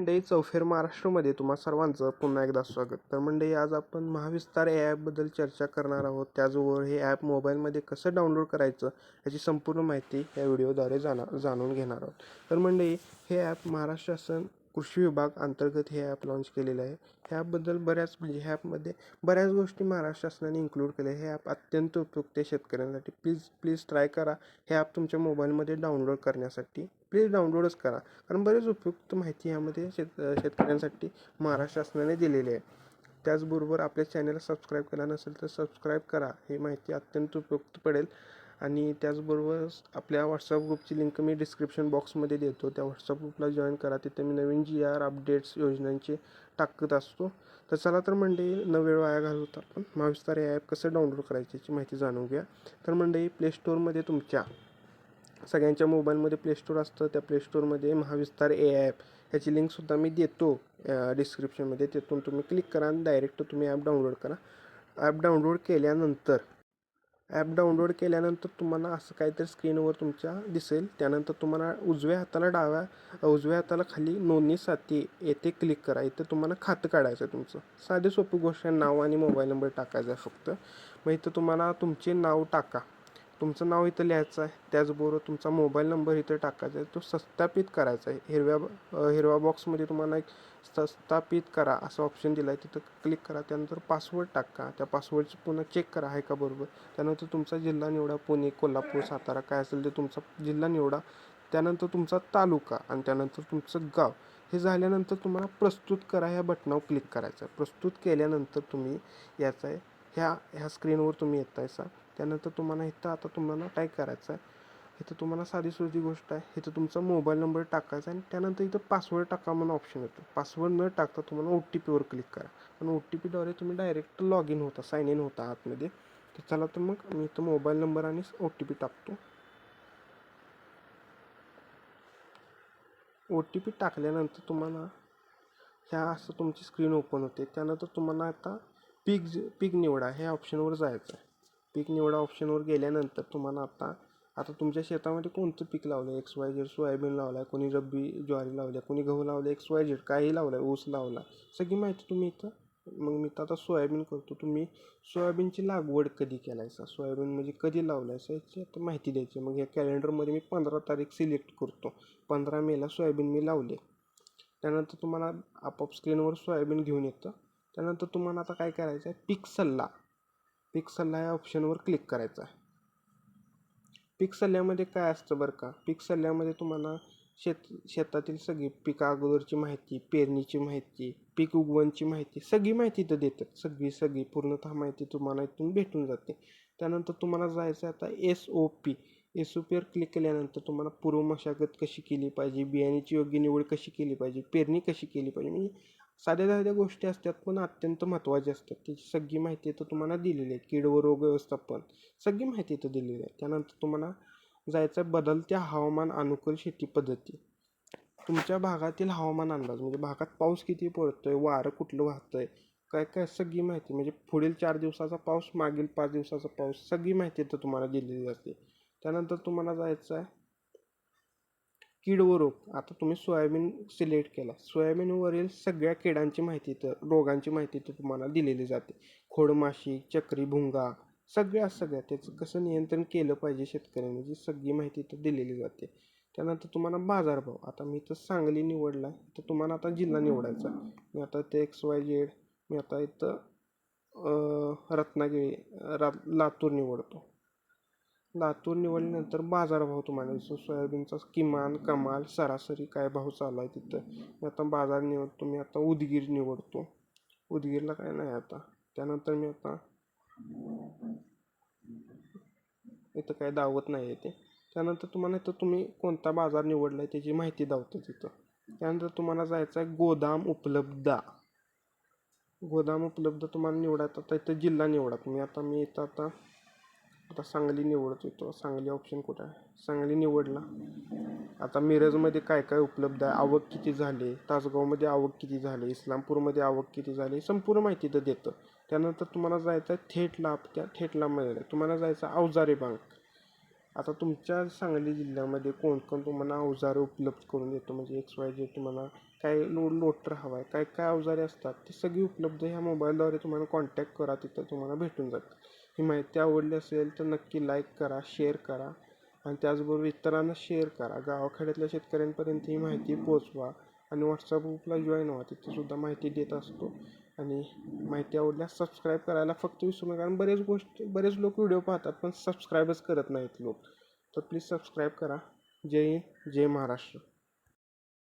मंडळी चौफेर महाराष्ट्रामध्ये तुम्हा सर्वांचं पुन्हा एकदा स्वागत. तर मंडळी आज आपण महाविस्तार या ॲपबद्दल चर्चा करणार आहोत. त्याचबरोबर हे ॲप मोबाईलमध्ये कसं डाउनलोड करायचं याची संपूर्ण माहिती या व्हिडिओद्वारे जाणून घेणार आहोत. तर मंडळी हे ॲप महाराष्ट्र शासन कृषी विभाग अंतर्गत हे ॲप लॉन्च केलेलं आहे. ह्या ॲपबद्दल ह्या ॲपमध्ये बऱ्याच गोष्टी महाराष्ट्र शासनाने इन्क्लूड केल्या. हे ॲप अत्यंत उपयुक्त आहे शेतकऱ्यांसाठी. प्लीज ट्राय करा हे ॲप तुमच्या मोबाईलमध्ये डाउनलोड करण्यासाठी. प्लीज डाउनलोडच करा, कारण बरेच उपयुक्त माहिती यामध्ये शेतकऱ्यांसाठी महाराष्ट्र शासनाने दिलेली आहे. त्याचबरोबर आपल्या चॅनलला सबस्क्राईब केला नसेल तर सबस्क्राईब करा, ही माहिती अत्यंत उपयुक्त पडेल. आणि त्याचबरोबर आपल्या व्हॉट्सअप ग्रुपची लिंक मी डिस्क्रिप्शन बॉक्समध्ये देतो. त्या व्हॉट्सअप ग्रुपला जॉईन करा, तिथे मी नवीन GR अपडेट्स योजनांचे टाकत असतो. तर चला तर मंडळी न वेळ वाया घालवता आपण महाविस्तार हे ॲप कसं डाउनलोड करायचे याची माहिती जाणून घ्या. तर मंडळी प्लेस्टोअरमध्ये तुमच्या सगळ्यांच्या मोबाईलमध्ये प्लेस्टोअर असतं. त्या प्लेस्टोअरमध्ये महाविस्तार ॲप ह्याची लिंकसुद्धा मी देतो डिस्क्रिप्शनमध्ये. तिथून तुम्ही क्लिक करा आणि डायरेक्ट तुम्ही ॲप डाउनलोड करा. ॲप डाउनलोड केल्यानंतर तुम्हाला असं काहीतरी स्क्रीनवर तुमच्या दिसेल. त्यानंतर तुम्हाला उजव्या हाताला खाली नोंदणीसाठी येथे क्लिक करा. इथं तुम्हाला खातं काढायचं आहे तुमचं. साधी सोपी गोष्ट आहे, नाव आणि मोबाईल नंबर टाकायचा आहे फक्त. मग इथं तुम्हाला तुमचे नाव टाका, तुमचं नाव इथं लिहायचं आहे. त्याचबरोबर तुमचा मोबाईल नंबर इथं टाकायचा आहे, तो सत्यापित करायचा आहे. हिरव्या बॉक्समध्ये तुम्हाला एक सत्यापित करा असं ऑप्शन दिला आहे, तिथं क्लिक करा. त्यानंतर पासवर्ड टाका, त्या पासवर्डची पुन्हा चेक करा आहे का बरोबर. त्यानंतर तुमचा जिल्हा निवडा, पुणे, कोल्हापूर, सातारा काय असेल ते तुमचा जिल्हा निवडा. त्यानंतर तुमचा तालुका आणि त्यानंतर तुमचं गाव. हे झाल्यानंतर तुम्हाला प्रस्तुत करा ह्या बटनावर क्लिक करायचं आहे. प्रस्तुत केल्यानंतर तुम्ही याचा आहे ह्या स्क्रीनवर तुम्ही येतायसा. त्यानंतर तुम्हाला इथं आता तुम्हाला काय करायचं आहे, इथं तुम्हाला साधी सोजी गोष्ट आहे. इथं तुमचा मोबाईल नंबर टाकायचा आणि त्यानंतर इथं पासवर्ड टाका म्हणून ऑप्शन येतो. पासवर्ड न टाकता तुम्हाला OTPवर क्लिक करा. पण OTPद्वारे तुम्ही डायरेक्ट लॉग इन होता, साइन इन होता आतमध्ये. तर चला तर मग मी इथं मोबाईल नंबर आणि OTP टाकतो. OTP टाकल्यानंतर तुम्हाला ह्या असं तुमची स्क्रीन ओपन होते. त्यानंतर तुम्हाला आता पीक निवडा ह्या ऑप्शनवर जायचं आहे. पीक निवडा ऑप्शनवर गेल्यानंतर तुम्हाला आता तुमच्या शेतामध्ये कोणतं पीक लावलं आहे, XYZ सोयाबीन लावला आहे, कोणी रब्बी ज्वारी लावली आहे, कोणी गहू लावलं आहे, XYZ काही लावलं आहे, ऊस लावला, सगळी माहिती तुम्ही इथं. मग मी तर आता सोयाबीन करतो. तुम्ही सोयाबीनची लागवड कधी केलायसा, सोयाबीन म्हणजे कधी लावलायसा याची आता माहिती द्यायची. मग या कॅलेंडरमध्ये मी 15 तारीख सिलेक्ट करतो. 15 मेला सोयाबीन मी लावले. त्यानंतर तुम्हाला आपोआप स्क्रीनवर सोयाबीन घेऊन येतं. त्यानंतर तुम्हाला आता काय करायचं आहे, पीक सल्ला या ऑप्शनवर क्लिक करायचा आहे. पीक सल्ल्यामध्ये काय असतं बरं का, पीक सल्ल्यामध्ये तुम्हाला शेतातील सगळी पिका अगोदरची माहिती, पेरणीची माहिती, पीक उगवणची माहिती, सगळी माहिती इथं देतात. सगळी पूर्णतः माहिती तुम्हाला इथून भेटून जाते. त्यानंतर तुम्हाला जायचं आहे आता SOPवर क्लिक केल्यानंतर तुम्हाला पूर्व मशागत कशी केली पाहिजे, बियाण्याची योग्य निवड कशी केली पाहिजे, पेरणी कशी केली पाहिजे, म्हणजे साध्या गोष्टी असतात पण अत्यंत महत्त्वाच्या असतात. त्याची सगळी माहिती इथं तुम्हाला दिलेली आहे. कीड व रोग व्यवस्थापन सगळी माहिती इथं दिलेली आहे. त्यानंतर तुम्हाला जायचं आहे बदलत्या हवामान अनुकूल शेती पद्धती. तुमच्या भागातील हवामान अंदाज म्हणजे भागात पाऊस किती पडतोय, वारं कुठलं वाहतंय, काय सगळी माहिती, म्हणजे पुढील 4 दिवसाचा पाऊस, मागील 5 दिवसाचा पाऊस, सगळी माहिती इथं तुम्हाला दिलेली जाते. त्यानंतर तुम्हाला जायचं आहे कीड व रोग. आता तुम्ही सोयाबीन सिलेक्ट केला, सोयाबीनवरील सगळ्या किडांची माहिती तर रोगांची माहिती तर तुम्हाला दिलेली जाते. खोडमाशी, चक्री, भुंगा, सगळ्या त्याचं कसं नियंत्रण केलं पाहिजे शेतकऱ्यांनी, जी सगळी माहिती तर दिलेली जाते. त्यानंतर तुम्हाला बाजारभाव. आता मी इथं सांगली निवडला आहे, तर तुम्हाला आता जिल्हा निवडायचा. मी आता ते XYZ, मी आता इथं रत्नागिरी लातूर निवडतो. लातूर निवडल्यानंतर बाजारभाव तुम्हाला दिसतो. सोयाबीनचा किमान, कमाल, सरासरी काय भाव चालू आहे तिथं. मी आता बाजार निवडतो. मी आता उदगीर निवडतो. उदगीरला काय नाही आता. त्यानंतर मी आता इथं काय दावत नाही आहे ते. त्यानंतर तुम्हाला इथं तुम्ही कोणता बाजार निवडला आहे त्याची माहिती दावतं तिथं. त्यानंतर तुम्हाला जायचं आहे गोदाम उपलब्ध तुम्हाला निवडायचं. आता इथं जिल्हा निवडा तुम्ही. मी इथं आता सांगली निवडतो. तो सांगली ऑप्शन कुठं आहे, सांगली निवडला. आता मिरजमध्ये काय उपलब्ध आहे, आवक किती झाली, तासगावमध्ये आवक किती झाली, इस्लामपूरमध्ये आवक किती झाली, संपूर्ण माहिती तर देतं. त्यानंतर तुम्हाला जायचं आहे थेट लाभ. त्या थेट लाभमध्ये तुम्हाला जायचं अवजारे बँक. आता तुमच्या सांगली जिल्ह्यामध्ये कोण तुम्हाला अवजारे उपलब्ध करून देतो, म्हणजे XYZ तुम्हाला काय लोटर हवा आहे, काय काय अवजारे असतात ती सगळी उपलब्ध ह्या मोबाईलद्वारे तुम्हाला कॉन्टॅक्ट करा, तिथं तुम्हाला भेटून जातात. ही माहिती आवडली असेल तर नक्की लाईक करा, शेअर करा आणि त्याचबरोबर इतरांना शेअर करा. गावाखेड्यातल्या शेतकऱ्यांपर्यंत ही माहिती पोचवा आणि व्हॉट्सअप ग्रुपला जॉईन व्हा, तिथे सुद्धा माहिती देत असतो. आणि माहिती आवडल्यास सबस्क्राईब करायला फक्त विसरू नका, कारण बरेच लोक व्हिडिओ पाहतात पण सबस्क्राईबच करत नाहीत लोक. तर प्लीज सबस्क्राईब करा. जय हिंद, जय महाराष्ट्र.